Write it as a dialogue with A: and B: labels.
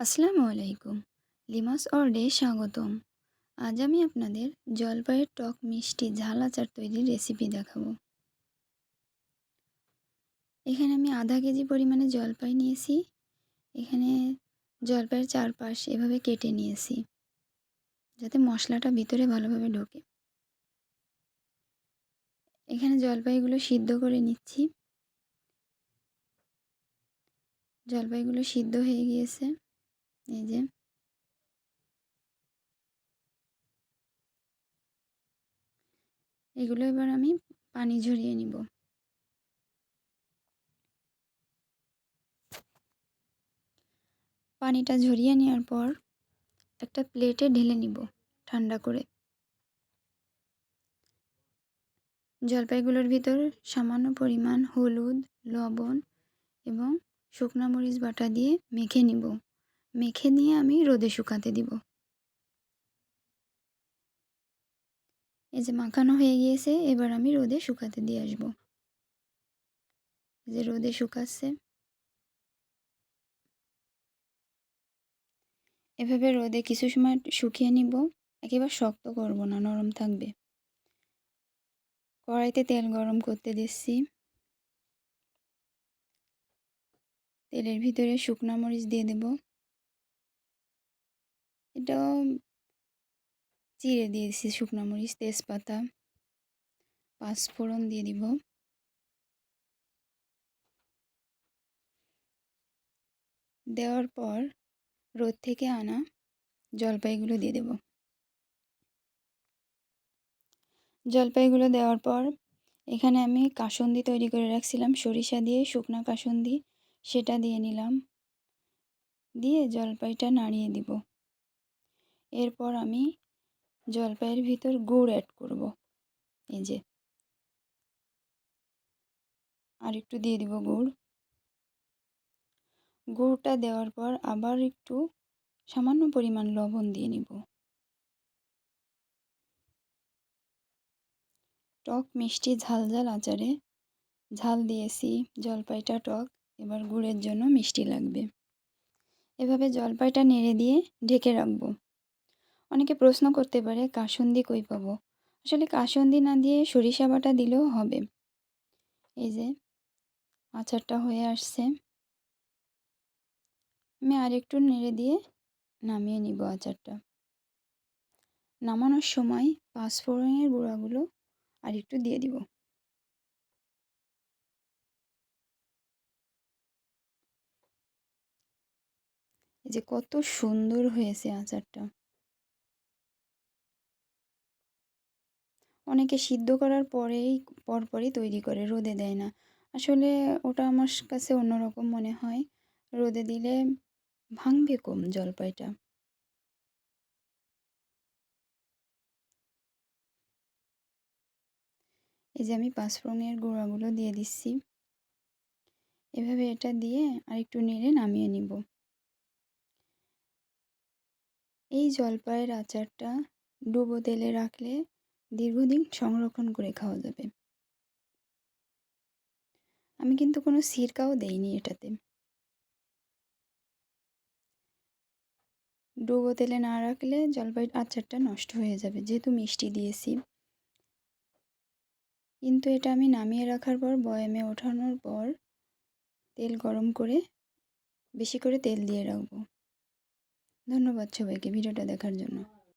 A: আসসালামু আলাইকুম। লিমাস ওয়ার্ল্ডে স্বাগতম। আজ আমি আপনাদের জলপাইয়ের টক মিষ্টি ঝাল আচার তৈরির রেসিপি দেখাবো। এখানে আমি আধা কেজি পরিমাণে জলপাই নিয়েছি। এখানে জলপাইয়ের চারপাশ এভাবে কেটে নিয়েছি যাতে মশলাটা ভিতরে ভালোভাবে ঢোকে। এখানে জলপাইগুলো সিদ্ধ করে নিচ্ছি। জলপাইগুলো সিদ্ধ হয়ে গিয়েছে। এই যে এগুলো এবার আমি পানি ঝরিয়ে নিব। পানিটা ঝরিয়ে নেওয়ার পর একটা প্লেটে ঢেলে নিব ঠান্ডা করে। জলপাইগুলোর ভিতর সামান্য পরিমাণ হলুদ, লবণ এবং শুকনো মরিচ বাটা দিয়ে মেখে নিব। মেখে নিয়ে আমি রোদে শুকাতে দিব। এই যে মাখানো হয়ে গিয়েছে, এবার আমি রোদে শুকাতে দিয়ে আসব। এই যে রোদে শুকাচ্ছে। এভাবে রোদে কিছু সময় শুকিয়ে নিব। একেবারে শক্ত করব না, নরম থাকবে। কড়াইতে তেল গরম করতে দিচ্ছি। তেলের ভিতরে শুকনো মরিচ দিয়ে দেব। এটাও চিড়ে দিয়েছি শুকনো মরিচ, তেজপাতা, পাঁচফোড়ন দিয়ে দিব। দেওয়ার পর রোদ থেকে আনা জলপাইগুলো দিয়ে দেব। জলপাইগুলো দেওয়ার পর এখানে আমি কাসুন্দি তৈরি করে রাখছিলাম সরিষা দিয়ে, শুকনা কাসুন্দি, সেটা দিয়ে নিলাম। দিয়ে জলপাইটা নাড়িয়ে দিব। এরপর আমি জলপাইয়ের ভিতর গুড় অ্যাড করব। এই যে আর একটু দিয়ে দিব গুড়। গুড়টা দেওয়ার পর আবার একটু সামান্য পরিমাণ লবণ দিয়ে নিব। টক মিষ্টি ঝাল ঝাল আচারে ঝাল দিয়েছি, জলপাইটা টক, এবার গুড়ের জন্য মিষ্টি লাগবে। এভাবে জলপাইটা নেড়ে দিয়ে ঢেকে রাখবো। অনেকে প্রশ্ন করতে পারে কাসুন্দি কই পাবো। আসলে কাসুন্দি না দিয়ে সরিষা বাটা দিলেও হবে। এই যে আচারটা হয়ে আসছে। আমি আরেকটু নেড়ে দিয়ে নামিয়ে নিব আচারটা। নামানোর সময় পাঁচফোড়নের গুঁড়াগুলো আরেকটু দিয়ে দিব। এই যে কত সুন্দর হয়েছে আচারটা। অনেকে সিদ্ধ করার পরপরই তৈরি করে, রোদে দেয় না। আসলে ওটা আমার কাছে অন্যরকম মনে হয়। রোদে দিলে ভাঙবে কম জলপাইটা। এই যে আমি পাঁচফোড়নের গুঁড়াগুলো দিয়ে দিচ্ছি। এভাবে এটা দিয়ে আরেকটু নেড়ে নামিয়ে নিব। এই জলপাইয়ের আচারটা ডুবো তেলে রাখলে দীর্ঘদিন সংরক্ষণ করে খাওয়া যাবে। আমি কিন্তু কোনো সিরকাও দেইনি এটাতে। ডুবো তেলে না রাখলে জলপাইয়ের আচারটা নষ্ট হয়ে যাবে, যেহেতু মিষ্টি দিয়েছি। কিন্তু এটা আমি নামিয়ে রাখার পর বয়ামে ওঠানোর পর তেল গরম করে বেশি করে তেল দিয়ে রাখবো। ধন্যবাদ সবাইকে ভিডিওটা দেখার জন্য।